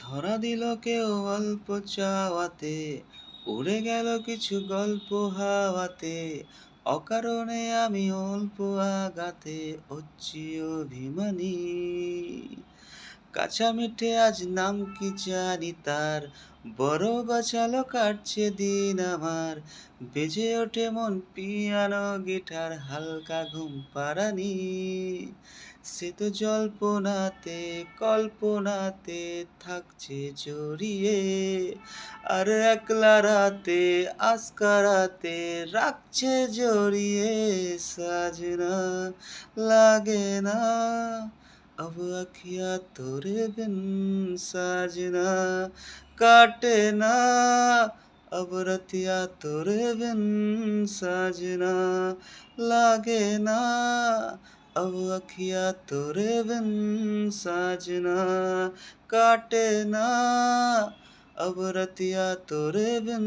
ধরা দিল কেউ অল্প চাওয়াতে, উড়ে গেল কিছু গল্প হাওয়াতে। অকারণে আমি অল্প আঘাতে হচ্ছি অভিমানী। কাঁচা মিঠে আজ নাম কি জানি তার, বড় বাঁচালো কাটছে দিন আমার। বেজে ওঠে মন পিয়ানো গিটার, হালকা ঘুম পাড়ানি। সে তো জল্পনাতে কল্পনাতে থাকছে জড়িয়ে, আর একলা রাতে আজকারাতে রাখছে জড়িয়ে। সাজনা লাগে না अब अखियाँ तोरे बिन, साजना काटे ना अब रतिया तोरे बिन, साजना लागे ना अब अखियाँ तोरे बिन, साजना काटे ना अब रतिया तोरे बिन।